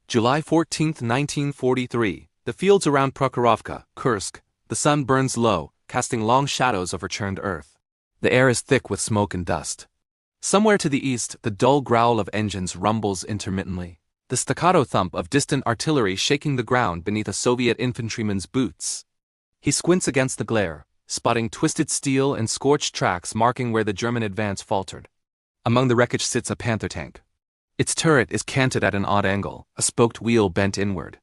July 14, 1943. The fields around Prokhorovka, Kursk. The sun burns low, casting long shadows over churned earth. The air is thick with smoke and dust. Somewhere to the east, the dull growl of engines rumbles intermittently, the staccato thump of distant artillery shaking the ground beneath a Soviet infantryman's boots. He squints against the glare, spotting twisted steel and scorched tracks marking where the German advance faltered. Among the wreckage sits a Panther tank. Its turret is canted at an odd angle, a spoked wheel bent inward.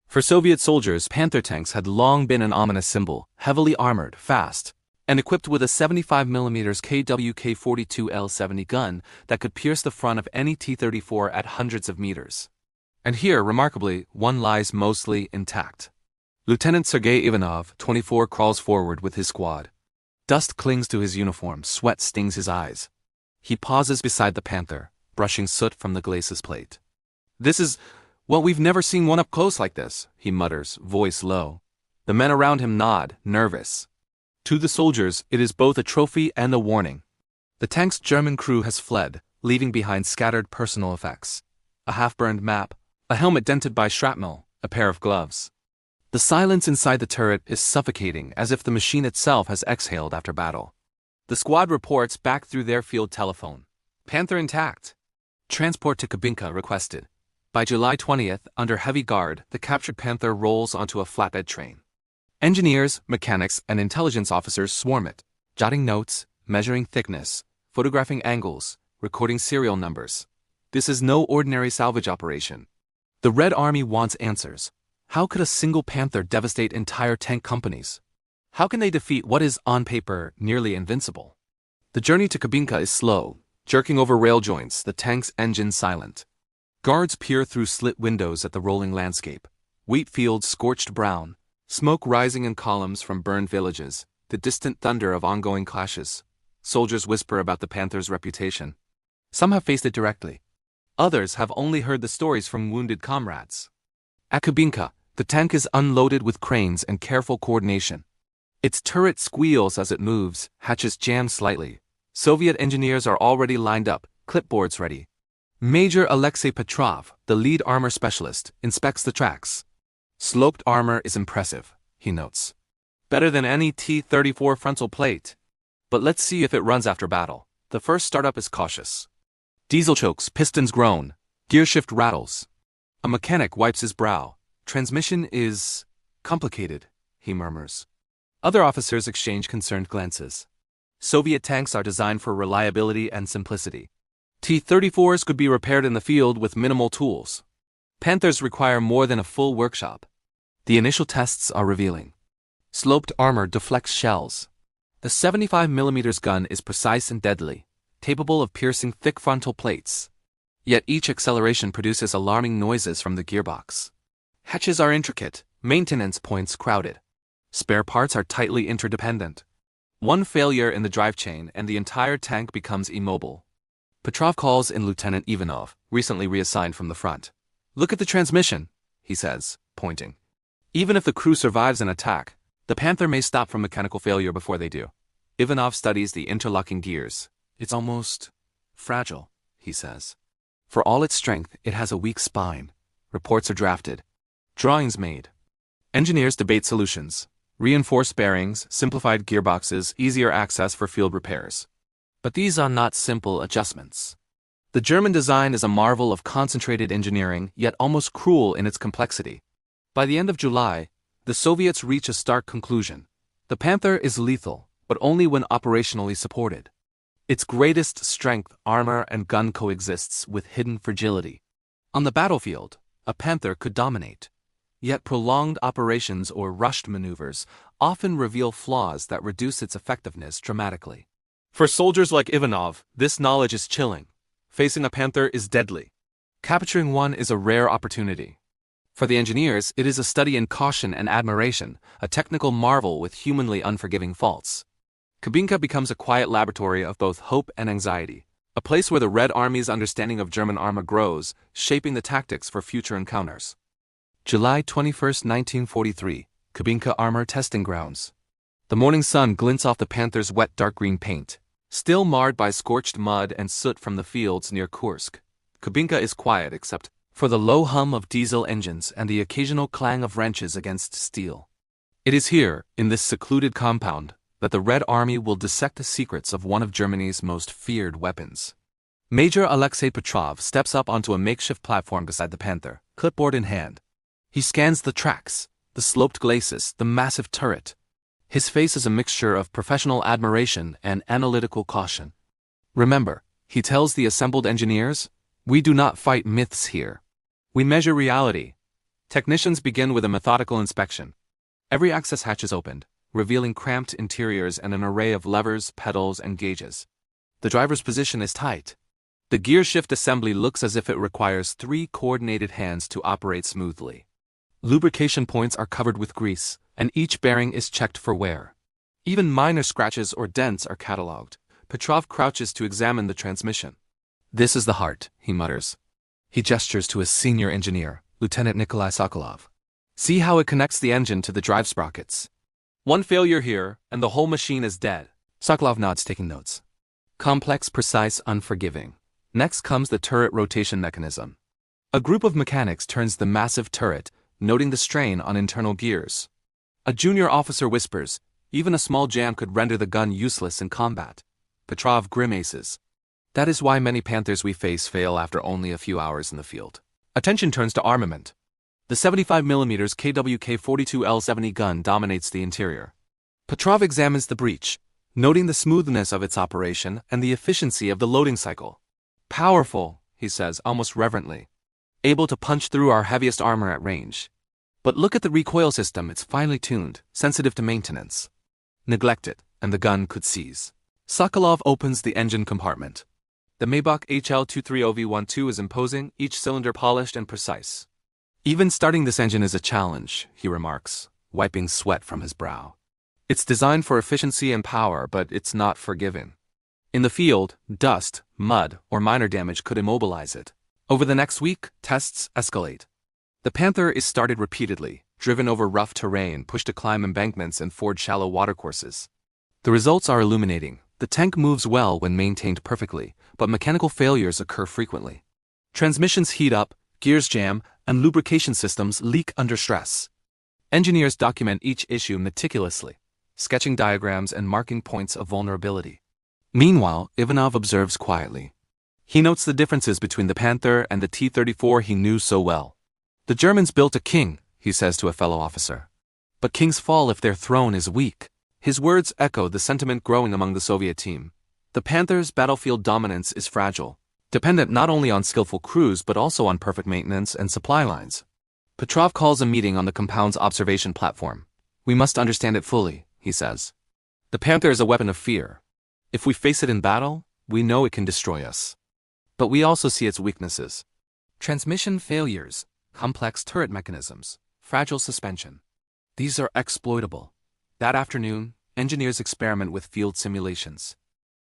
For Soviet soldiers, Panther tanks had long been an ominous symbol, heavily armored, fast, and equipped with a 75mm KWK-42L70 gun that could pierce the front of any T-34 at hundreds of meters. And here, remarkably, one lies mostly intact. Lieutenant Sergei Ivanov, 24, crawls forward with his squad. Dust clings to his uniform, sweat stings his eyes. He pauses beside the Panther, brushing soot from the glacis plate. Well, we've never seen one up close like this, he mutters, voice low. The men around him nod, nervous. To the soldiers, it is both a trophy and a warning. The tank's German crew has fled, leaving behind scattered personal effects. A half-burned map, a helmet dented by shrapnel, a pair of gloves. The silence inside the turret is suffocating, as if the machine itself has exhaled after battle. The squad reports back through their field telephone. Panther intact. Transport to Kubinka requested. By July 20th, under heavy guard, the captured Panther rolls onto a flatbed train. Engineers, mechanics, and intelligence officers swarm it, jotting notes, measuring thickness, photographing angles, recording serial numbers. This is no ordinary salvage operation. The Red Army wants answers. How could a single Panther devastate entire tank companies? How can they defeat what is, on paper, nearly invincible? The journey to Kubinka is slow, jerking over rail joints, the tank's engine silent. Guards peer through slit windows at the rolling landscape. Wheat fields scorched brown, smoke rising in columns from burned villages, the distant thunder of ongoing clashes. Soldiers whisper about the Panther's reputation. Some have faced it directly. Others have only heard the stories from wounded comrades. At Kubinka, the tank is unloaded with cranes and careful coordination. Its turret squeals as it moves, hatches jam slightly. Soviet engineers are already lined up, clipboards ready. Major Alexei Petrov, the lead armor specialist, inspects the tracks. Sloped armor is impressive, he notes. Better than any T-34 frontal plate. But let's see if it runs after battle. The first startup is cautious. Diesel chokes, pistons groan, gearshift rattles. A mechanic wipes his brow. Transmission is complicated, he murmurs. Other officers exchange concerned glances. Soviet tanks are designed for reliability and simplicity. T-34s could be repaired in the field with minimal tools. Panthers require more than a full workshop. The initial tests are revealing. Sloped armor deflects shells. The 75mm gun is precise and deadly, capable of piercing thick frontal plates. Yet each acceleration produces alarming noises from the gearbox. Hatches are intricate, maintenance points crowded. Spare parts are tightly interdependent. One failure in the drive chain and the entire tank becomes immobile. Petrov calls in Lieutenant Ivanov, recently reassigned from the front. Look at the transmission, he says, pointing. Even if the crew survives an attack, the Panther may stop from mechanical failure before they do. Ivanov studies the interlocking gears. It's almost fragile, he says. For all its strength, it has a weak spine. Reports are drafted. Drawings made. Engineers debate solutions. Reinforced bearings, simplified gearboxes, easier access for field repairs. But these are not simple adjustments. The German design is a marvel of concentrated engineering, yet almost cruel in its complexity. By the end of July, the Soviets reach a stark conclusion. The Panther is lethal, but only when operationally supported. Its greatest strength, armor and gun coexists with hidden fragility. On the battlefield, a Panther could dominate. Yet prolonged operations or rushed maneuvers often reveal flaws that reduce its effectiveness dramatically. For soldiers like Ivanov, this knowledge is chilling. Facing a Panther is deadly. Capturing one is a rare opportunity. For the engineers, it is a study in caution and admiration, a technical marvel with humanly unforgiving faults. Kubinka becomes a quiet laboratory of both hope and anxiety, a place where the Red Army's understanding of German armor grows, shaping the tactics for future encounters. July 21, 1943, Kubinka Armor Testing Grounds. The morning sun glints off the Panther's wet dark green paint, still marred by scorched mud and soot from the fields near Kursk. Kubinka is quiet except for the low hum of diesel engines and the occasional clang of wrenches against steel. It is here, in this secluded compound, that the Red Army will dissect the secrets of one of Germany's most feared weapons. Major Alexei Petrov steps up onto a makeshift platform beside the Panther, clipboard in hand. He scans the tracks, the sloped glacis, the massive turret. His face is a mixture of professional admiration and analytical caution. Remember, he tells the assembled engineers, we do not fight myths here. We measure reality. Technicians begin with a methodical inspection. Every access hatch is opened, revealing cramped interiors and an array of levers, pedals, and gauges. The driver's position is tight. The gear shift assembly looks as if it requires 3 coordinated hands to operate smoothly. Lubrication points are covered with grease, and each bearing is checked for wear. Even minor scratches or dents are catalogued. Petrov crouches to examine the transmission. This is the heart, he mutters. He gestures to his senior engineer, Lieutenant Nikolai Sokolov. See how it connects the engine to the drive sprockets. One failure here, and the whole machine is dead. Sokolov nods, taking notes. Complex, precise, unforgiving. Next comes the turret rotation mechanism. A group of mechanics turns the massive turret, noting the strain on internal gears. A junior officer whispers, even a small jam could render the gun useless in combat. Petrov grimaces. That is why many Panthers we face fail after only a few hours in the field. Attention turns to armament. The 75mm KWK-42L70 gun dominates the interior. Petrov examines the breech, noting the smoothness of its operation and the efficiency of the loading cycle. Powerful, he says, almost reverently. Able to punch through our heaviest armor at range. But look at the recoil system, it's finely tuned, sensitive to maintenance. Neglect it, and the gun could seize. Sokolov opens the engine compartment. The Maybach HL230V12 is imposing, each cylinder polished and precise. Even starting this engine is a challenge, he remarks, wiping sweat from his brow. It's designed for efficiency and power, but it's not forgiving. In the field, dust, mud, or minor damage could immobilize it. Over the next week, tests escalate. The Panther is started repeatedly, driven over rough terrain, pushed to climb embankments and ford shallow watercourses. The results are illuminating. The tank moves well when maintained perfectly, but mechanical failures occur frequently. Transmissions heat up, gears jam, and lubrication systems leak under stress. Engineers document each issue meticulously, sketching diagrams and marking points of vulnerability. Meanwhile, Ivanov observes quietly. He notes the differences between the Panther and the T-34 he knew so well. The Germans built a king, he says to a fellow officer. But kings fall if their throne is weak. His words echo the sentiment growing among the Soviet team. The Panther's battlefield dominance is fragile, dependent not only on skillful crews but also on perfect maintenance and supply lines. Petrov calls a meeting on the compound's observation platform. We must understand it fully, he says. The Panther is a weapon of fear. If we face it in battle, we know it can destroy us. But we also see its weaknesses. Transmission failures, complex turret mechanisms, fragile suspension. These are exploitable. That afternoon, engineers experiment with field simulations.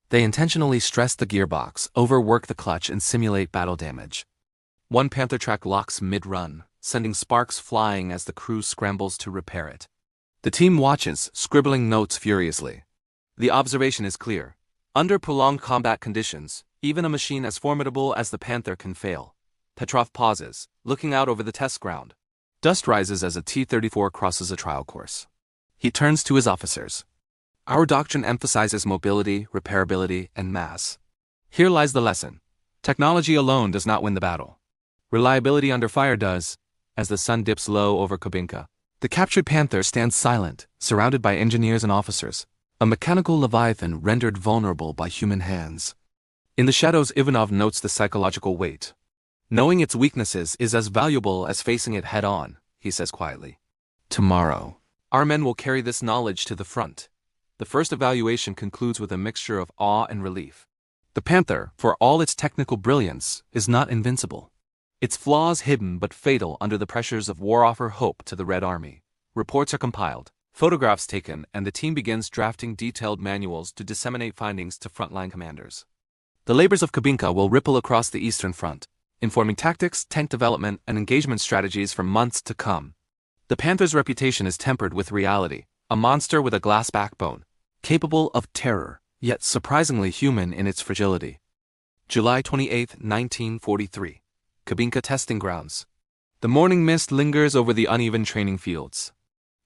They intentionally stress the gearbox, overwork the clutch, and simulate battle damage. One Panther track locks mid-run, sending sparks flying as the crew scrambles to repair it. The team watches, scribbling notes furiously. The observation is clear. Under prolonged combat conditions, even a machine as formidable as the Panther can fail. Petrov pauses, looking out over the test ground. Dust rises as a T-34 crosses a trial course. He turns to his officers. Our doctrine emphasizes mobility, repairability, and mass. Here lies the lesson. Technology alone does not win the battle. Reliability under fire does. As the sun dips low over Kubinka, the captured Panther stands silent, surrounded by engineers and officers, a mechanical leviathan rendered vulnerable by human hands. In the shadows, Ivanov notes the psychological weight. Knowing its weaknesses is as valuable as facing it head-on, he says quietly. Tomorrow, our men will carry this knowledge to the front. The first evaluation concludes with a mixture of awe and relief. The Panther, for all its technical brilliance, is not invincible. Its flaws hidden but fatal under the pressures of war offer hope to the Red Army. Reports are compiled, photographs taken, and the team begins drafting detailed manuals to disseminate findings to frontline commanders. The labors of Kubinka will ripple across the Eastern Front, informing tactics, tank development, and engagement strategies for months to come. The Panther's reputation is tempered with reality, a monster with a glass backbone, capable of terror, yet surprisingly human in its fragility. July 28, 1943. Kubinka testing grounds. The morning mist lingers over the uneven training fields.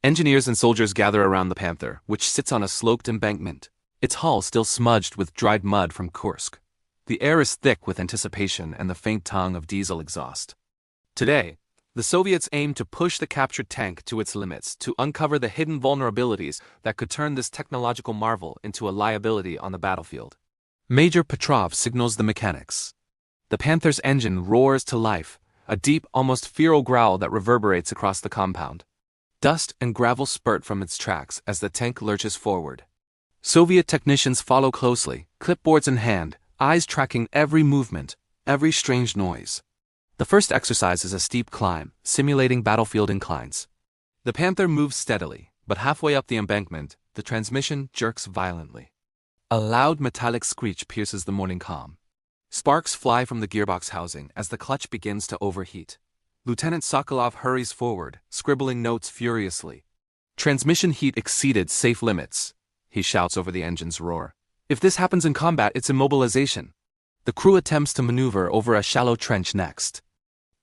Engineers and soldiers gather around the Panther, which sits on a sloped embankment, its hull still smudged with dried mud from Kursk. The air is thick with anticipation and the faint tongue of diesel exhaust. Today, the Soviets aim to push the captured tank to its limits to uncover the hidden vulnerabilities that could turn this technological marvel into a liability on the battlefield. Major Petrov signals the mechanics. The Panther's engine roars to life, a deep, almost feral growl that reverberates across the compound. Dust and gravel spurt from its tracks as the tank lurches forward. Soviet technicians follow closely, clipboards in hand, eyes tracking every movement, every strange noise. The first exercise is a steep climb, simulating battlefield inclines. The Panther moves steadily, but halfway up the embankment, the transmission jerks violently. A loud metallic screech pierces the morning calm. Sparks fly from the gearbox housing as the clutch begins to overheat. Lieutenant Sokolov hurries forward, scribbling notes furiously. Transmission heat exceeded safe limits, he shouts over the engine's roar. If this happens in combat, it's immobilization. The crew attempts to maneuver over a shallow trench next.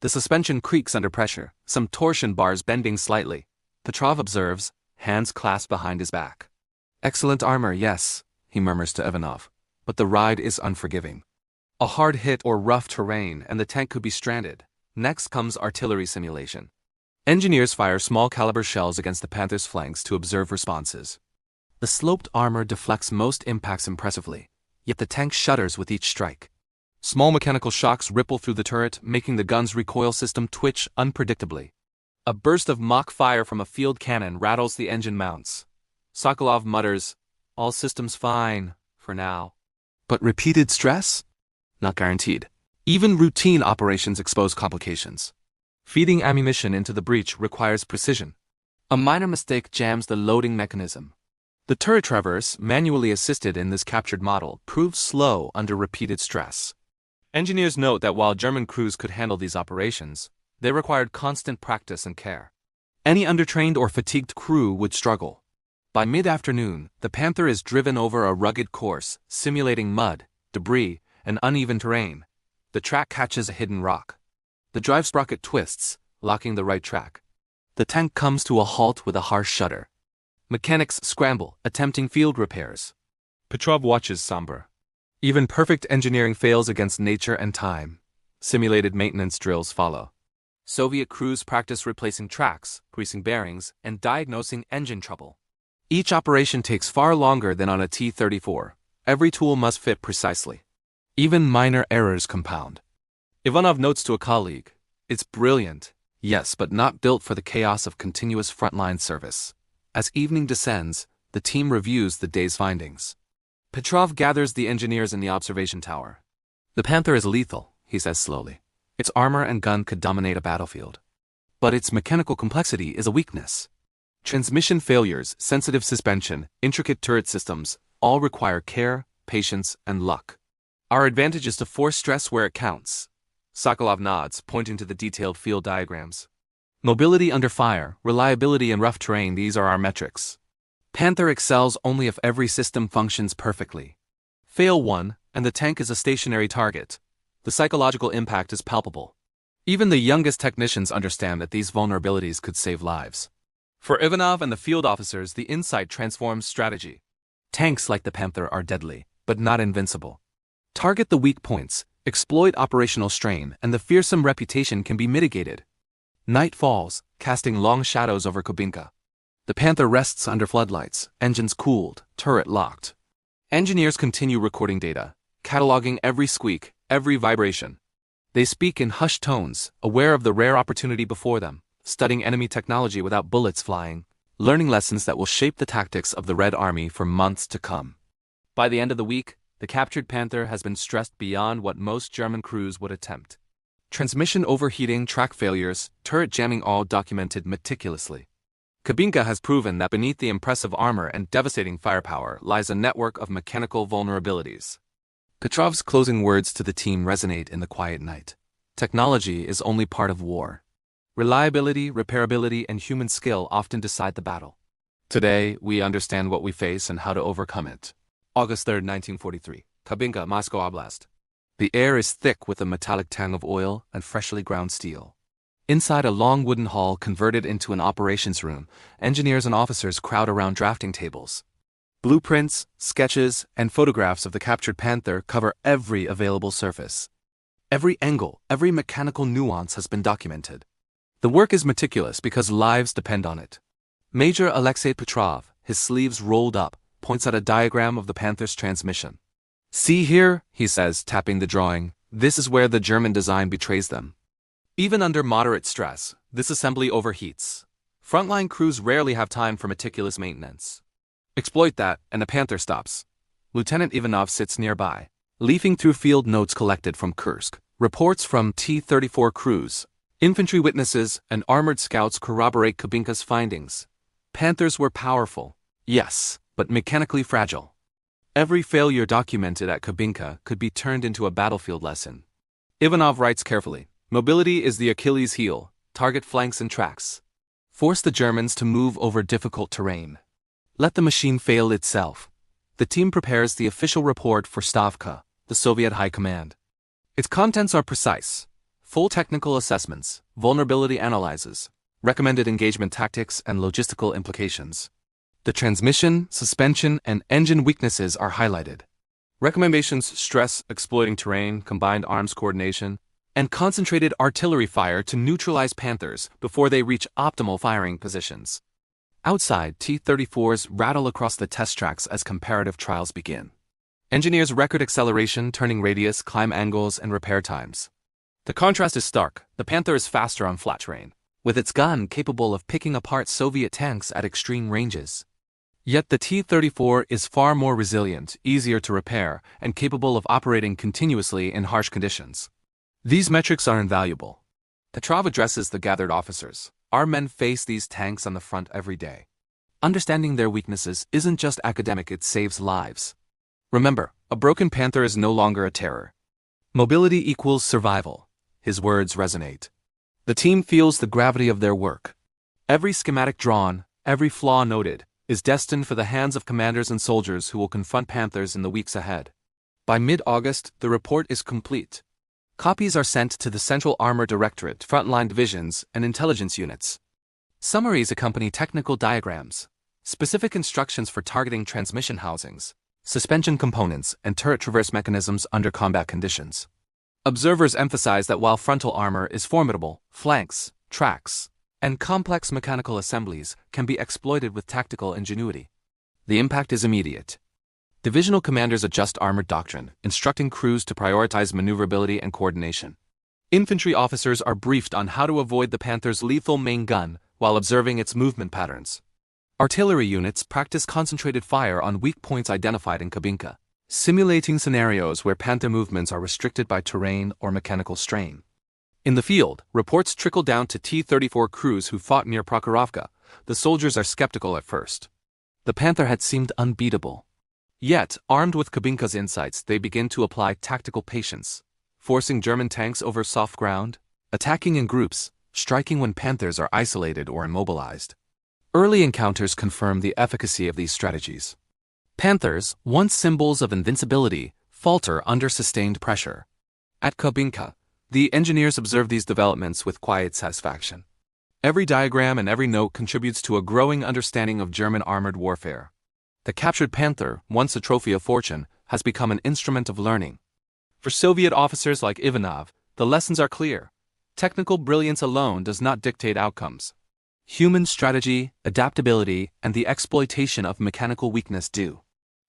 The suspension creaks under pressure, some torsion bars bending slightly. Petrov observes, hands clasped behind his back. Excellent armor, yes, he murmurs to Ivanov, but the ride is unforgiving. A hard hit or rough terrain and the tank could be stranded. Next comes artillery simulation. Engineers fire small-caliber shells against the Panther's flanks to observe responses. The sloped armor deflects most impacts impressively, yet the tank shudders with each strike. Small mechanical shocks ripple through the turret, making the gun's recoil system twitch unpredictably. A burst of mock fire from a field cannon rattles the engine mounts. Sokolov mutters, "All systems fine, for now." But repeated stress? Not guaranteed. Even routine operations expose complications. Feeding ammunition into the breech requires precision. A minor mistake jams the loading mechanism. The turret traverse, manually assisted in this captured model, proves slow under repeated stress. Engineers note that while German crews could handle these operations, they required constant practice and care. Any undertrained or fatigued crew would struggle. By mid-afternoon, the Panther is driven over a rugged course, simulating mud, debris, and uneven terrain. The track catches a hidden rock. The drive sprocket twists, locking the right track. The tank comes to a halt with a harsh shudder. Mechanics scramble, attempting field repairs. Petrov watches somber. Even perfect engineering fails against nature and time. Simulated maintenance drills follow. Soviet crews practice replacing tracks, greasing bearings, and diagnosing engine trouble. Each operation takes far longer than on a T-34. Every tool must fit precisely. Even minor errors compound. Ivanov notes to a colleague, "It's brilliant, yes, but not built for the chaos of continuous frontline service." As evening descends, the team reviews the day's findings. Petrov gathers the engineers in the observation tower. "The Panther is lethal," he says slowly. "Its armor and gun could dominate a battlefield. But its mechanical complexity is a weakness. Transmission failures, sensitive suspension, intricate turret systems, all require care, patience, and luck. Our advantage is to force stress where it counts." Sokolov nods, pointing to the detailed field diagrams. "Mobility under fire, reliability in rough terrain, these are our metrics. Panther excels only if every system functions perfectly. Fail one, and the tank is a stationary target. The psychological impact is palpable. Even the youngest technicians understand that these vulnerabilities could save lives." For Ivanov and the field officers, the insight transforms strategy. Tanks like the Panther are deadly, but not invincible. Target the weak points, exploit operational strain, and the fearsome reputation can be mitigated. Night falls, casting long shadows over Kubinka. The Panther rests under floodlights, engines cooled, turret locked. Engineers continue recording data, cataloging every squeak, every vibration. They speak in hushed tones, aware of the rare opportunity before them, studying enemy technology without bullets flying, learning lessons that will shape the tactics of the Red Army for months to come. By the end of the week, the captured Panther has been stressed beyond what most German crews would attempt. Transmission overheating, track failures, turret jamming, all documented meticulously. Kubinka has proven that beneath the impressive armor and devastating firepower lies a network of mechanical vulnerabilities. Petrov's closing words to the team resonate in the quiet night. Technology is only part of war. Reliability, repairability, and human skill often decide the battle. Today, we understand what we face and how to overcome it. August 3, 1943. Kubinka, Moscow Oblast. The air is thick with a metallic tang of oil and freshly ground steel. Inside a long wooden hall converted into an operations room, engineers and officers crowd around drafting tables. Blueprints, sketches, and photographs of the captured Panther cover every available surface. Every angle, every mechanical nuance has been documented. The work is meticulous because lives depend on it. Major Alexei Petrov, his sleeves rolled up, points at a diagram of the Panther's transmission. "See here," he says, tapping the drawing, "this is where the German design betrays them." Even under moderate stress, this assembly overheats. Frontline crews rarely have time for meticulous maintenance. Exploit that, and the Panther stops. Lieutenant Ivanov sits nearby, leafing through field notes collected from Kursk, reports from T-34 crews, infantry witnesses, and armored scouts corroborate Kubinka's findings. Panthers were powerful, yes, but mechanically fragile. Every failure documented at Kubinka could be turned into a battlefield lesson. Ivanov writes carefully, "Mobility is the Achilles heel, target flanks and tracks. Force the Germans to move over difficult terrain. Let the machine fail itself." The team prepares the official report for Stavka, the Soviet High Command. Its contents are precise. Full technical assessments, vulnerability analyses, recommended engagement tactics and logistical implications. The transmission, suspension, and engine weaknesses are highlighted. Recommendations stress exploiting terrain, combined arms coordination, and concentrated artillery fire to neutralize Panthers before they reach optimal firing positions. Outside, T-34s rattle across the test tracks as comparative trials begin. Engineers record acceleration, turning radius, climb angles, and repair times. The contrast is stark. The Panther is faster on flat terrain, with its gun capable of picking apart Soviet tanks at extreme ranges. Yet the T-34 is far more resilient, easier to repair, and capable of operating continuously in harsh conditions. These metrics are invaluable. Petrov addresses the gathered officers. Our men face these tanks on the front every day. Understanding their weaknesses isn't just academic, it saves lives. Remember, a broken Panther is no longer a terror. Mobility equals survival. His words resonate. The team feels the gravity of their work. Every schematic drawn, every flaw noted, is destined for the hands of commanders and soldiers who will confront Panthers in the weeks ahead. By mid-August, the report is complete. Copies are sent to the Central Armor Directorate, frontline divisions, and intelligence units. Summaries accompany technical diagrams, specific instructions for targeting transmission housings, suspension components, and turret traverse mechanisms under combat conditions. Observers emphasize that while frontal armor is formidable, flanks, tracks, and complex mechanical assemblies can be exploited with tactical ingenuity. The impact is immediate. Divisional commanders adjust armored doctrine, instructing crews to prioritize maneuverability and coordination. Infantry officers are briefed on how to avoid the Panther's lethal main gun while observing its movement patterns. Artillery units practice concentrated fire on weak points identified in Kubinka, simulating scenarios where Panther movements are restricted by terrain or mechanical strain. In the field, reports trickle down to T-34 crews who fought near Prokhorovka. The soldiers are skeptical at first. The Panther had seemed unbeatable. Yet, armed with Kubinka's insights, they begin to apply tactical patience, forcing German tanks over soft ground, attacking in groups, striking when Panthers are isolated or immobilized. Early encounters confirm the efficacy of these strategies. Panthers, once symbols of invincibility, falter under sustained pressure. At Kubinka, the engineers observe these developments with quiet satisfaction. Every diagram and every note contributes to a growing understanding of German armored warfare. The captured Panther, once a trophy of fortune, has become an instrument of learning. For Soviet officers like Ivanov, the lessons are clear. Technical brilliance alone does not dictate outcomes. Human strategy, adaptability, and the exploitation of mechanical weakness do.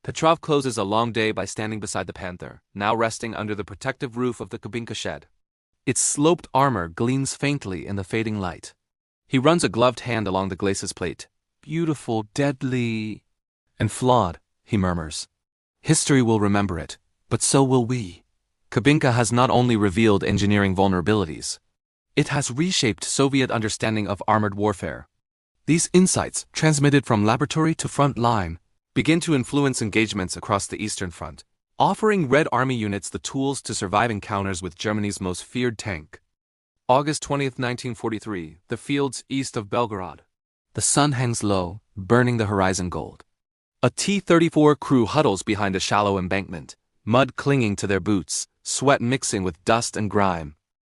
Petrov closes a long day by standing beside the Panther, now resting under the protective roof of the Kubinka shed. Its sloped armor gleams faintly in the fading light. He runs a gloved hand along the glacis plate. "Beautiful, deadly, and flawed," he murmurs. "History will remember it, but so will we." Kubinka has not only revealed engineering vulnerabilities, it has reshaped Soviet understanding of armored warfare. These insights, transmitted from laboratory to front line, begin to influence engagements across the Eastern Front, offering Red Army units the tools to survive encounters with Germany's most feared tank. August 20, 1943, the fields east of Belgorod. The sun hangs low, burning the horizon gold. A T-34 crew huddles behind a shallow embankment, mud clinging to their boots, sweat mixing with dust and grime.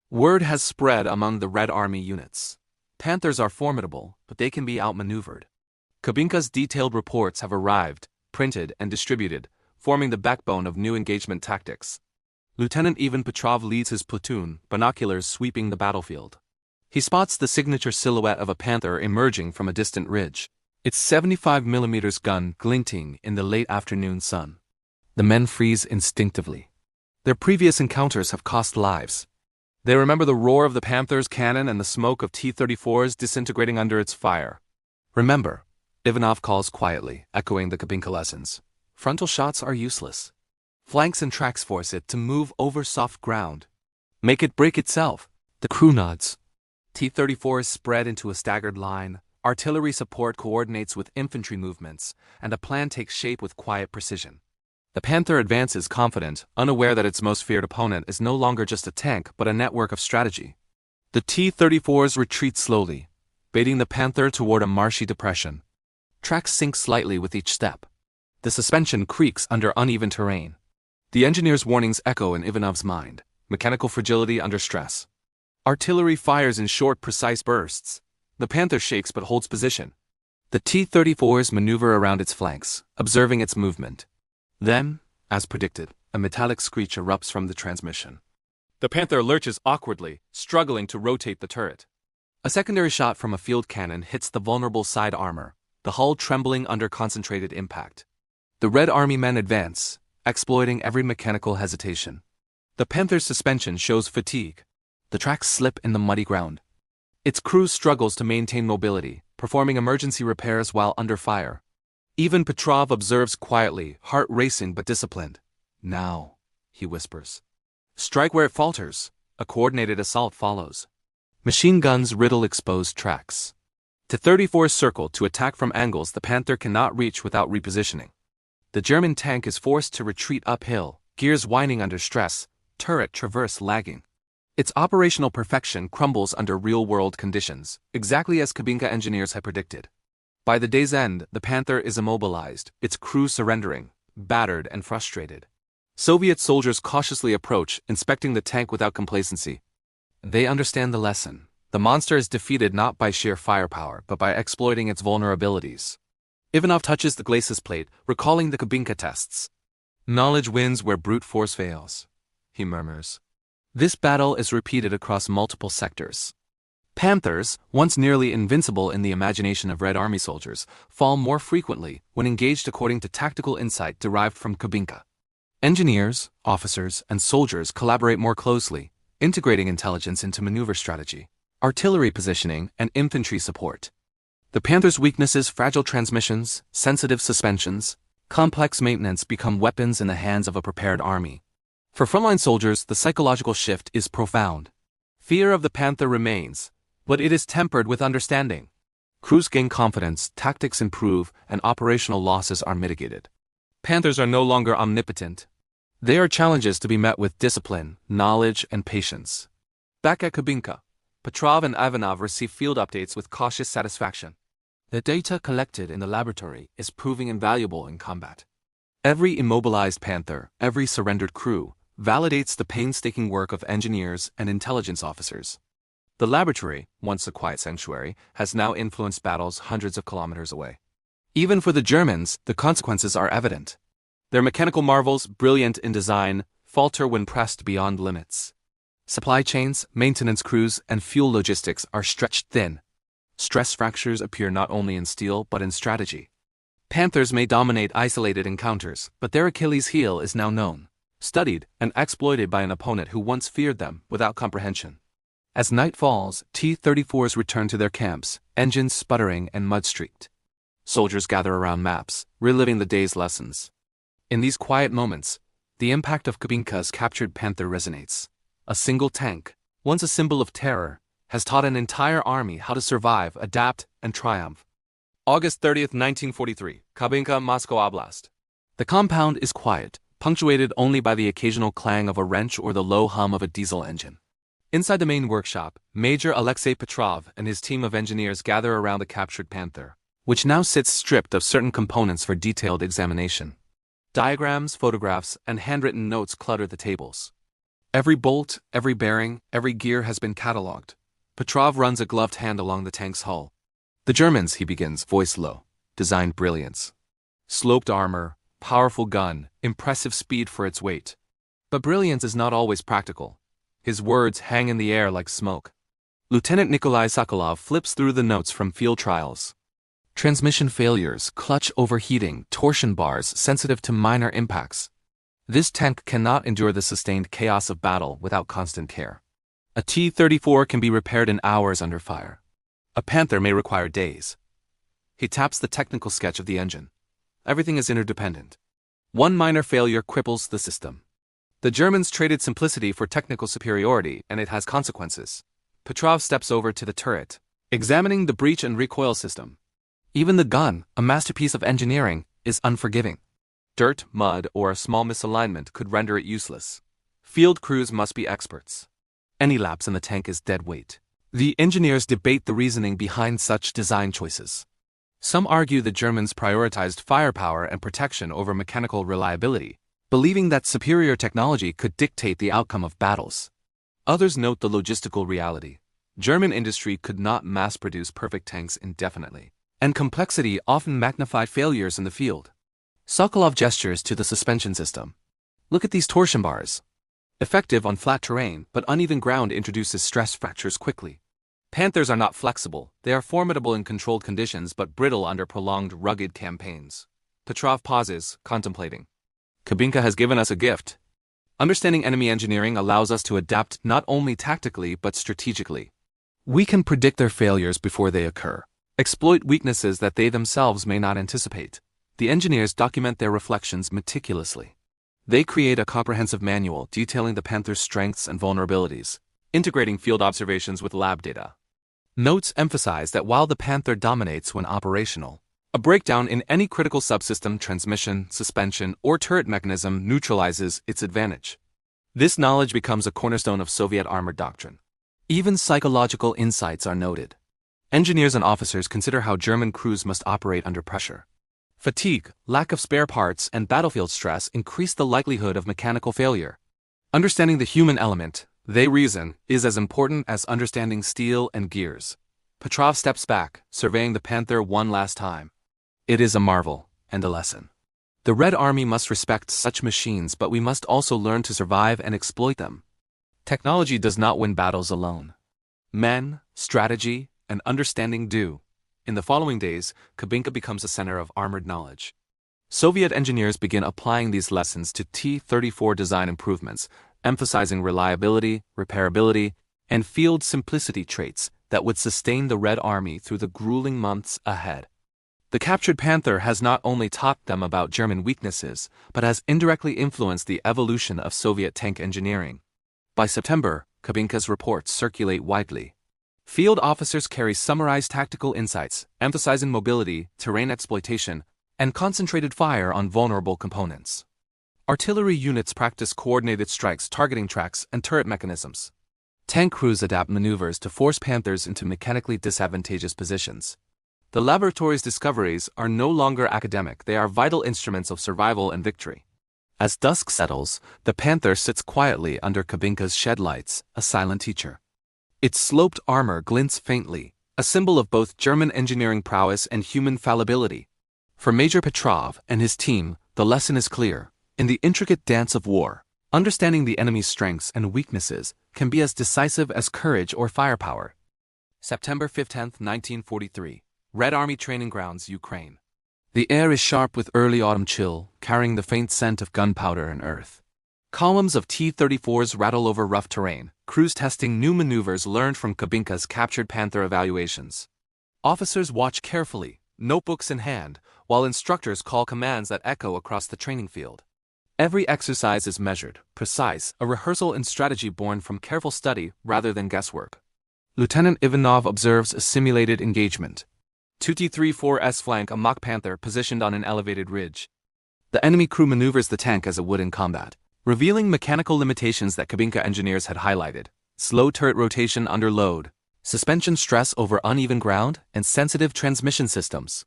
Word has spread among the Red Army units. Panthers are formidable, but they can be outmaneuvered. Kubinka's detailed reports have arrived, printed and distributed, forming the backbone of new engagement tactics. Lieutenant Ivan Petrov leads his platoon, binoculars sweeping the battlefield. He spots the signature silhouette of a Panther emerging from a distant ridge, its 75mm gun glinting in the late afternoon sun. The men freeze instinctively. Their previous encounters have cost lives. They remember the roar of the Panther's cannon and the smoke of T-34s disintegrating under its fire. Remember, Ivanov calls quietly, echoing the Kubinka lessons. Frontal shots are useless. Flanks and tracks force it to move over soft ground. Make it break itself. The crew nods. T-34s spread into a staggered line, artillery support coordinates with infantry movements, and a plan takes shape with quiet precision. The Panther advances confident, unaware that its most feared opponent is no longer just a tank but a network of strategy. The T-34s retreat slowly, baiting the Panther toward a marshy depression. Tracks sink slightly with each step. The suspension creaks under uneven terrain. The engineer's warnings echo in Ivanov's mind. Mechanical fragility under stress. Artillery fires in short, precise bursts. The Panther shakes but holds position. The T-34s maneuver around its flanks, observing its movement. Then, as predicted, a metallic screech erupts from the transmission. The Panther lurches awkwardly, struggling to rotate the turret. A secondary shot from a field cannon hits the vulnerable side armor, the hull trembling under concentrated impact. The Red Army men advance, exploiting every mechanical hesitation. The Panther's suspension shows fatigue. The tracks slip in the muddy ground. Its crew struggles to maintain mobility, performing emergency repairs while under fire. Even Petrov observes quietly, heart racing but disciplined. Now, he whispers. Strike where it falters. A coordinated assault follows. Machine guns riddle exposed tracks. T-34s circle to attack from angles the Panther cannot reach without repositioning. The German tank is forced to retreat uphill, gears whining under stress, turret traverse lagging. Its operational perfection crumbles under real-world conditions, exactly as Kubinka engineers had predicted. By the day's end, the Panther is immobilized, its crew surrendering, battered and frustrated. Soviet soldiers cautiously approach, inspecting the tank without complacency. They understand the lesson. The monster is defeated not by sheer firepower, but by exploiting its vulnerabilities. Ivanov touches the glacis plate, recalling the Kubinka tests. Knowledge wins where brute force fails, he murmurs. This battle is repeated across multiple sectors. Panthers, once nearly invincible in the imagination of Red Army soldiers, fall more frequently when engaged according to tactical insight derived from Kubinka. Engineers, officers, and soldiers collaborate more closely, integrating intelligence into maneuver strategy, artillery positioning, and infantry support. The Panther's weaknesses, fragile transmissions, sensitive suspensions, complex maintenance become weapons in the hands of a prepared army. For frontline soldiers, the psychological shift is profound. Fear of the Panther remains, but it is tempered with understanding. Crews gain confidence, tactics improve, and operational losses are mitigated. Panthers are no longer omnipotent. They are challenges to be met with discipline, knowledge, and patience. Back at Kubinka, Petrov and Ivanov receive field updates with cautious satisfaction. The data collected in the laboratory is proving invaluable in combat. Every immobilized Panther, every surrendered crew, validates the painstaking work of engineers and intelligence officers. The laboratory, once a quiet sanctuary, has now influenced battles hundreds of kilometers away. Even for the Germans, the consequences are evident. Their mechanical marvels, brilliant in design, falter when pressed beyond limits. Supply chains, maintenance crews, and fuel logistics are stretched thin. Stress fractures appear not only in steel but in strategy. Panthers may dominate isolated encounters, but their Achilles heel is now known, studied, and exploited by an opponent who once feared them without comprehension. As night falls, T-34s return to their camps, engines sputtering and mud-streaked. Soldiers gather around maps, reliving the day's lessons. In these quiet moments, the impact of Kubinka's captured Panther resonates. A single tank, once a symbol of terror, has taught an entire army how to survive, adapt, and triumph. August 30th, 1943, Kubinka, Moscow Oblast. The compound is quiet, punctuated only by the occasional clang of a wrench or the low hum of a diesel engine. Inside the main workshop, Major Alexei Petrov and his team of engineers gather around the captured Panther, which now sits stripped of certain components for detailed examination. Diagrams, photographs, and handwritten notes clutter the tables. Every bolt, every bearing, every gear has been catalogued. Petrov runs a gloved hand along the tank's hull. The Germans, he begins, voice low, designed brilliance. Sloped armor, powerful gun, impressive speed for its weight. But brilliance is not always practical. His words hang in the air like smoke. Lieutenant Nikolai Sokolov flips through the notes from field trials. Transmission failures, clutch overheating, torsion bars sensitive to minor impacts. This tank cannot endure the sustained chaos of battle without constant care. A T-34 can be repaired in hours under fire. A Panther may require days. He taps the technical sketch of the engine. Everything is interdependent. One minor failure cripples the system. The Germans traded simplicity for technical superiority, and it has consequences. Petrov steps over to the turret, examining the breech and recoil system. Even the gun, a masterpiece of engineering, is unforgiving. Dirt, mud, or a small misalignment could render it useless. Field crews must be experts. Any lapse in the tank is dead weight. The engineers debate the reasoning behind such design choices. Some argue the Germans prioritized firepower and protection over mechanical reliability, believing that superior technology could dictate the outcome of battles. Others note the logistical reality. German industry could not mass-produce perfect tanks indefinitely, and complexity often magnified failures in the field. Sokolov gestures to the suspension system. Look at these torsion bars. Effective on flat terrain, but uneven ground introduces stress fractures quickly. Panthers are not flexible. They are formidable in controlled conditions but brittle under prolonged, rugged campaigns. Petrov pauses, contemplating. Kubinka has given us a gift. Understanding enemy engineering allows us to adapt not only tactically but strategically. We can predict their failures before they occur, exploit weaknesses that they themselves may not anticipate. The engineers document their reflections meticulously. They create a comprehensive manual detailing the Panther's strengths and vulnerabilities, integrating field observations with lab data. Notes emphasize that while the Panther dominates when operational, a breakdown in any critical subsystem, transmission, suspension, or turret mechanism neutralizes its advantage. This knowledge becomes a cornerstone of Soviet armor doctrine. Even psychological insights are noted. Engineers and officers consider how German crews must operate under pressure. Fatigue, lack of spare parts, and battlefield stress increase the likelihood of mechanical failure. Understanding the human element, they reason, is as important as understanding steel and gears. Petrov steps back, surveying the Panther one last time. It is a marvel, and a lesson. The Red Army must respect such machines, but we must also learn to survive and exploit them. Technology does not win battles alone. Men, strategy, and understanding do. In the following days, Kubinka becomes a center of armored knowledge. Soviet engineers begin applying these lessons to T-34 design improvements, emphasizing reliability, repairability, and field simplicity traits that would sustain the Red Army through the grueling months ahead. The captured Panther has not only taught them about German weaknesses, but has indirectly influenced the evolution of Soviet tank engineering. By September, Kubinka's reports circulate widely. Field officers carry summarized tactical insights, emphasizing mobility, terrain exploitation, and concentrated fire on vulnerable components. Artillery units practice coordinated strikes targeting tracks and turret mechanisms. Tank crews adapt maneuvers to force Panthers into mechanically disadvantageous positions. The laboratory's discoveries are no longer academic, they are vital instruments of survival and victory. As dusk settles, the Panther sits quietly under Kubinka's shed lights, a silent teacher. Its sloped armor glints faintly, a symbol of both German engineering prowess and human fallibility. For Major Petrov and his team, the lesson is clear. In the intricate dance of war, understanding the enemy's strengths and weaknesses can be as decisive as courage or firepower. September 15, 1943. Red Army Training Grounds, Ukraine. The air is sharp with early autumn chill, carrying the faint scent of gunpowder and earth. Columns of T-34s rattle over rough terrain, crews testing new maneuvers learned from Kubinka's captured Panther evaluations. Officers watch carefully, notebooks in hand, while instructors call commands that echo across the training field. Every exercise is measured, precise, a rehearsal in strategy born from careful study rather than guesswork. Lieutenant Ivanov observes a simulated engagement. Two T-34s flank a mock Panther positioned on an elevated ridge. The enemy crew maneuvers the tank as it would in combat, revealing mechanical limitations that Kubinka engineers had highlighted: slow turret rotation under load, suspension stress over uneven ground, and sensitive transmission systems.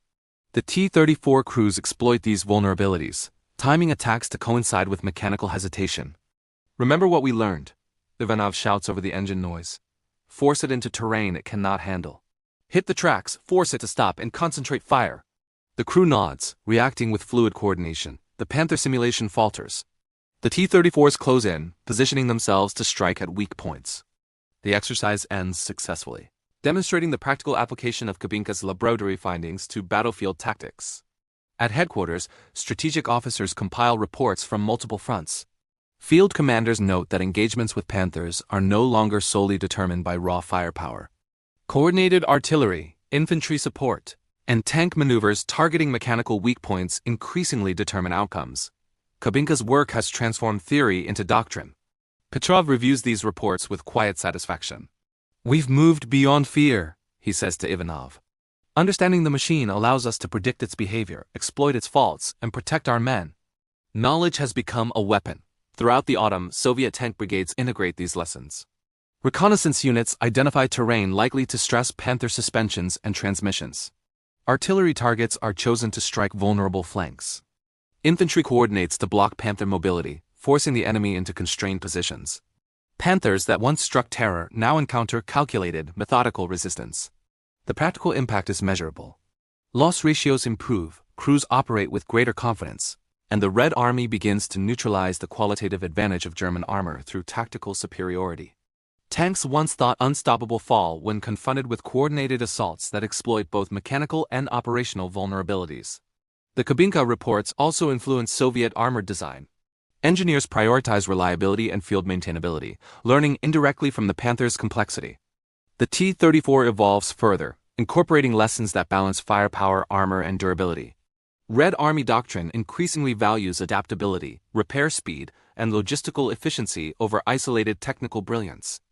The T-34 crews exploit these vulnerabilities, timing attacks to coincide with mechanical hesitation. Remember what we learned, Ivanov shouts over the engine noise. Force it into terrain it cannot handle. Hit the tracks, force it to stop, and concentrate fire. The crew nods, reacting with fluid coordination. The Panther simulation falters. The T-34s close in, positioning themselves to strike at weak points. The exercise ends successfully, demonstrating the practical application of Kubinka's laboratory findings to battlefield tactics. At headquarters, strategic officers compile reports from multiple fronts. Field commanders note that engagements with Panthers are no longer solely determined by raw firepower. Coordinated artillery, infantry support, and tank maneuvers targeting mechanical weak points increasingly determine outcomes. Kubinka's work has transformed theory into doctrine. Petrov reviews these reports with quiet satisfaction. We've moved beyond fear, he says to Ivanov. Understanding the machine allows us to predict its behavior, exploit its faults, and protect our men. Knowledge has become a weapon. Throughout the autumn, Soviet tank brigades integrate these lessons. Reconnaissance units identify terrain likely to stress Panther suspensions and transmissions. Artillery targets are chosen to strike vulnerable flanks. Infantry coordinates to block Panther mobility, forcing the enemy into constrained positions. Panthers that once struck terror now encounter calculated, methodical resistance. The practical impact is measurable. Loss ratios improve, crews operate with greater confidence, and the Red Army begins to neutralize the qualitative advantage of German armor through tactical superiority. Tanks once thought unstoppable fall when confronted with coordinated assaults that exploit both mechanical and operational vulnerabilities. The Kubinka reports also influence Soviet armored design. Engineers prioritize reliability and field maintainability, learning indirectly from the Panther's complexity. The T-34 evolves further, incorporating lessons that balance firepower, armor, and durability. Red Army doctrine increasingly values adaptability, repair speed, and logistical efficiency over isolated technical brilliance.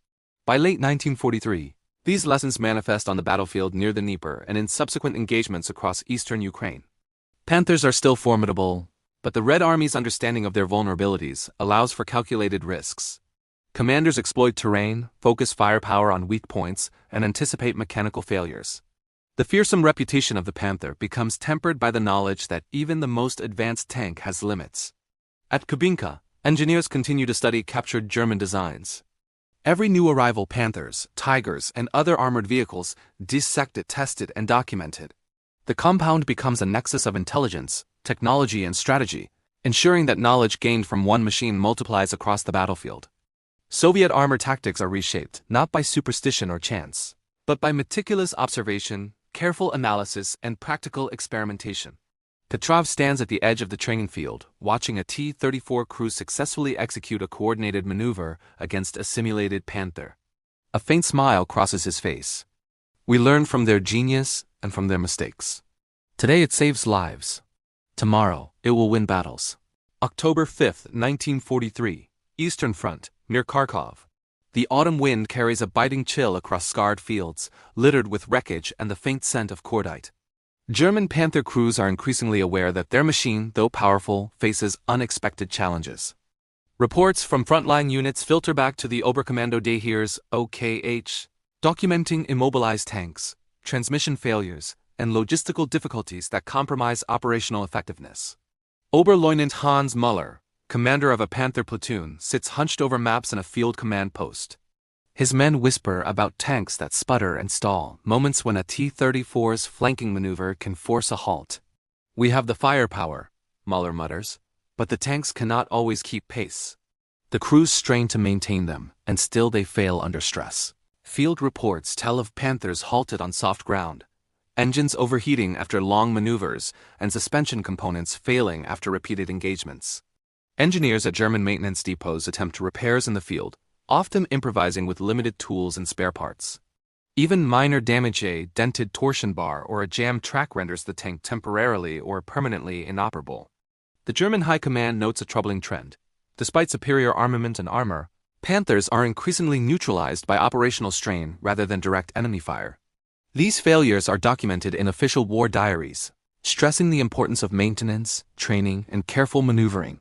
By late 1943, these lessons manifest on the battlefield near the Dnieper and in subsequent engagements across eastern Ukraine. Panthers are still formidable, but the Red Army's understanding of their vulnerabilities allows for calculated risks. Commanders exploit terrain, focus firepower on weak points, and anticipate mechanical failures. The fearsome reputation of the Panther becomes tempered by the knowledge that even the most advanced tank has limits. At Kubinka, engineers continue to study captured German designs. Every new arrival Panthers, Tigers, and other armored vehicles dissected, tested, and documented. The compound becomes a nexus of intelligence, technology, and strategy, ensuring that knowledge gained from one machine multiplies across the battlefield. Soviet armor tactics are reshaped not by superstition or chance, but by meticulous observation, careful analysis, and practical experimentation. Petrov stands at the edge of the training field, watching a T-34 crew successfully execute a coordinated maneuver against a simulated Panther. A faint smile crosses his face. We learn from their genius and from their mistakes. Today it saves lives. Tomorrow it will win battles. October 5, 1943, Eastern Front, near Kharkov. The autumn wind carries a biting chill across scarred fields, littered with wreckage and the faint scent of cordite. German Panther crews are increasingly aware that their machine, though powerful, faces unexpected challenges. Reports from frontline units filter back to the Oberkommando des Heers (OKH), documenting immobilized tanks, transmission failures, and logistical difficulties that compromise operational effectiveness. Oberleutnant Hans Müller, commander of a Panther platoon, sits hunched over maps in a field command post. His men whisper about tanks that sputter and stall, moments when a T-34's flanking maneuver can force a halt. We have the firepower, Müller mutters, but the tanks cannot always keep pace. The crews strain to maintain them, and still they fail under stress. Field reports tell of Panthers halted on soft ground, engines overheating after long maneuvers, and suspension components failing after repeated engagements. Engineers at German maintenance depots attempt repairs in the field, often improvising with limited tools and spare parts. Even minor damage, a dented torsion bar or a jammed track, renders the tank temporarily or permanently inoperable. The German High Command notes a troubling trend. Despite superior armament and armor, Panthers are increasingly neutralized by operational strain rather than direct enemy fire. These failures are documented in official war diaries, stressing the importance of maintenance, training, and careful maneuvering.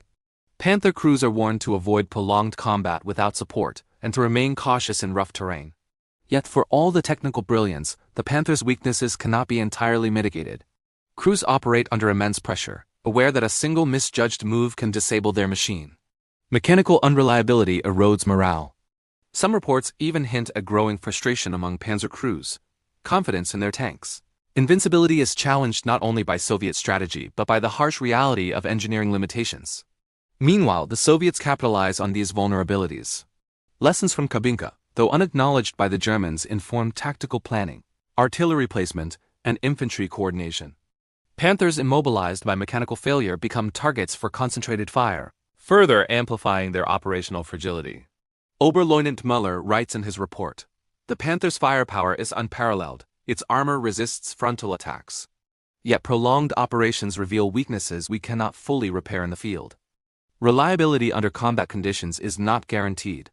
Panther crews are warned to avoid prolonged combat without support and to remain cautious in rough terrain. Yet for all the technical brilliance, the Panther's weaknesses cannot be entirely mitigated. Crews operate under immense pressure, aware that a single misjudged move can disable their machine. Mechanical unreliability erodes morale. Some reports even hint at growing frustration among Panzer crews, confidence in their tanks. Invincibility is challenged not only by Soviet strategy but by the harsh reality of engineering limitations. Meanwhile, the Soviets capitalize on these vulnerabilities. Lessons from Kubinka, though unacknowledged by the Germans, inform tactical planning, artillery placement, and infantry coordination. Panthers immobilized by mechanical failure become targets for concentrated fire, further amplifying their operational fragility. Oberleutnant Müller writes in his report, "The Panther's firepower is unparalleled, its armor resists frontal attacks. Yet prolonged operations reveal weaknesses we cannot fully repair in the field. Reliability under combat conditions is not guaranteed."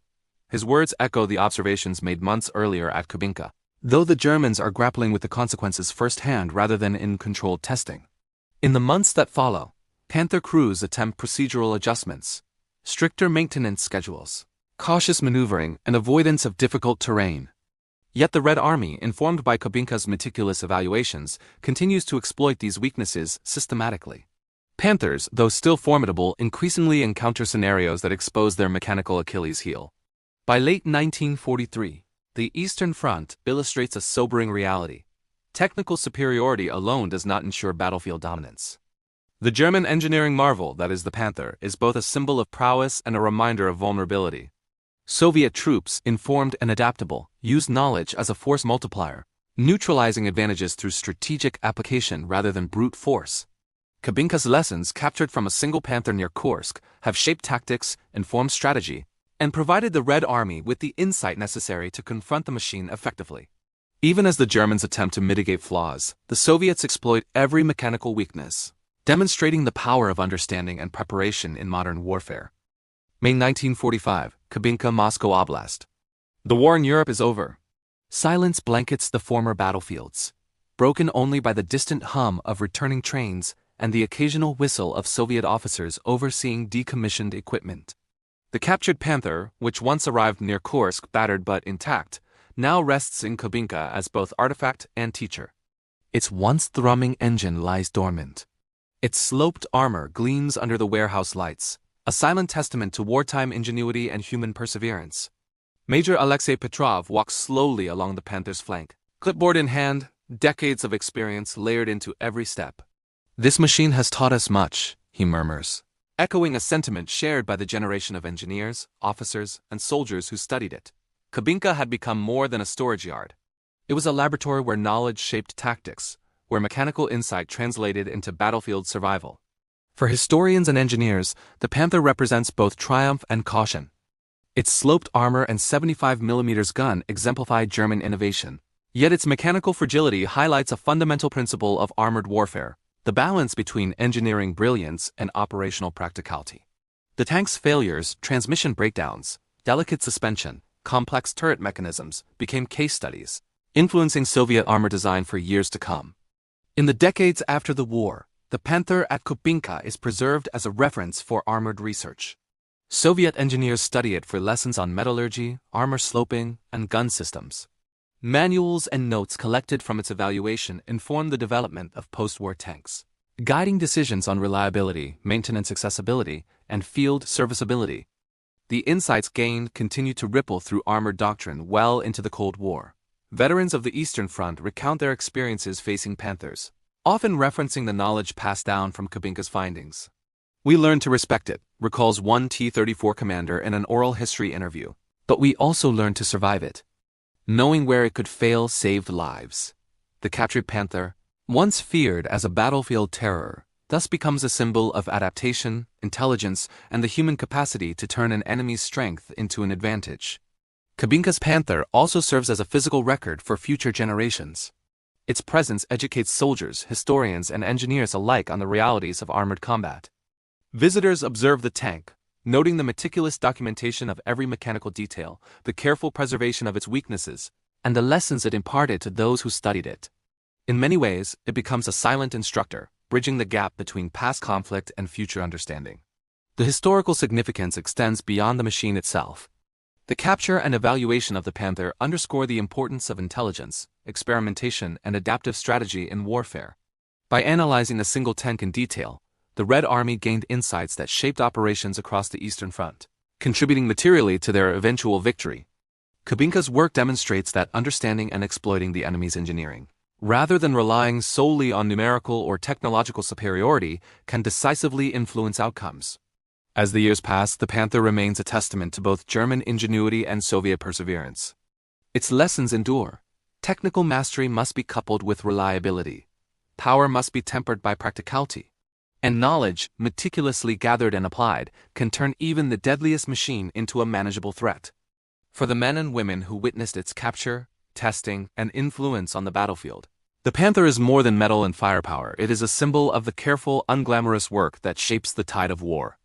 His words echo the observations made months earlier at Kubinka, though the Germans are grappling with the consequences firsthand rather than in controlled testing. In the months that follow, Panther crews attempt procedural adjustments, stricter maintenance schedules, cautious maneuvering, and avoidance of difficult terrain. Yet the Red Army, informed by Kubinka's meticulous evaluations, continues to exploit these weaknesses systematically. Panthers, though still formidable, increasingly encounter scenarios that expose their mechanical Achilles heel. By late 1943, the Eastern Front illustrates a sobering reality. Technical superiority alone does not ensure battlefield dominance. The German engineering marvel, that is the Panther, is both a symbol of prowess and a reminder of vulnerability. Soviet troops, informed and adaptable, use knowledge as a force multiplier, neutralizing advantages through strategic application rather than brute force. Kubinka's lessons, captured from a single Panther near Kursk, have shaped tactics, informed strategy, and provided the Red Army with the insight necessary to confront the machine effectively. Even as the Germans attempt to mitigate flaws, the Soviets exploit every mechanical weakness, demonstrating the power of understanding and preparation in modern warfare. May 1945, Kubinka, Moscow Oblast. The war in Europe is over. Silence blankets the former battlefields, broken only by the distant hum of returning trains and the occasional whistle of Soviet officers overseeing decommissioned equipment. The captured Panther, which once arrived near Kursk battered but intact, now rests in Kubinka as both artifact and teacher. Its once thrumming engine lies dormant. Its sloped armor gleams under the warehouse lights, a silent testament to wartime ingenuity and human perseverance. Major Alexei Petrov walks slowly along the Panther's flank, clipboard in hand, decades of experience layered into every step. "This machine has taught us much," he murmurs, echoing a sentiment shared by the generation of engineers, officers, and soldiers who studied it. Kubinka had become more than a storage yard. It was a laboratory where knowledge shaped tactics, where mechanical insight translated into battlefield survival. For historians and engineers, the Panther represents both triumph and caution. Its sloped armor and 75mm gun exemplify German innovation. Yet its mechanical fragility highlights a fundamental principle of armored warfare: the balance between engineering brilliance and operational practicality. The tank's failures, transmission breakdowns, delicate suspension, complex turret mechanisms became case studies, influencing Soviet armor design for years to come. In the decades after the war, the Panther at Kubinka is preserved as a reference for armored research. Soviet engineers study it for lessons on metallurgy, armor sloping, and gun systems. Manuals and notes collected from its evaluation inform the development of post-war tanks, guiding decisions on reliability, maintenance accessibility, and field serviceability. The insights gained continue to ripple through armored doctrine well into the Cold War. Veterans of the Eastern Front recount their experiences facing Panthers, often referencing the knowledge passed down from Kubinka's findings. "We learned to respect it," recalls one T-34 commander in an oral history interview, "but we also learned to survive it. Knowing where it could fail saved lives." The captured Panther, once feared as a battlefield terror, thus becomes a symbol of adaptation, intelligence, and the human capacity to turn an enemy's strength into an advantage. Kubinka's Panther also serves as a physical record for future generations. Its presence educates soldiers, historians, and engineers alike on the realities of armored combat. Visitors observe the tank, noting the meticulous documentation of every mechanical detail, the careful preservation of its weaknesses, and the lessons it imparted to those who studied it. In many ways, it becomes a silent instructor, bridging the gap between past conflict and future understanding. The historical significance extends beyond the machine itself. The capture and evaluation of the Panther underscore the importance of intelligence, experimentation, and adaptive strategy in warfare. By analyzing a single tank in detail, the Red Army gained insights that shaped operations across the Eastern Front, contributing materially to their eventual victory. Kubinka's work demonstrates that understanding and exploiting the enemy's engineering, rather than relying solely on numerical or technological superiority, can decisively influence outcomes. As the years pass, the Panther remains a testament to both German ingenuity and Soviet perseverance. Its lessons endure. Technical mastery must be coupled with reliability. Power must be tempered by practicality. And knowledge, meticulously gathered and applied, can turn even the deadliest machine into a manageable threat. For the men and women who witnessed its capture, testing, and influence on the battlefield, the Panther is more than metal and firepower. It is a symbol of the careful, unglamorous work that shapes the tide of war.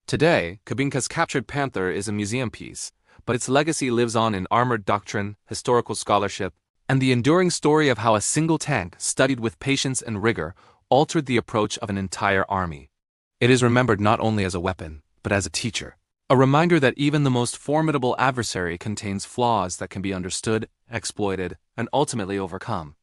Today, Kubinka's captured Panther is a museum piece, but its legacy lives on in armored doctrine, historical scholarship, and the enduring story of how a single tank, studied with patience and rigor, altered the approach of an entire army. It is remembered not only as a weapon, but as a teacher, a reminder that even the most formidable adversary contains flaws that can be understood, exploited, and ultimately overcome.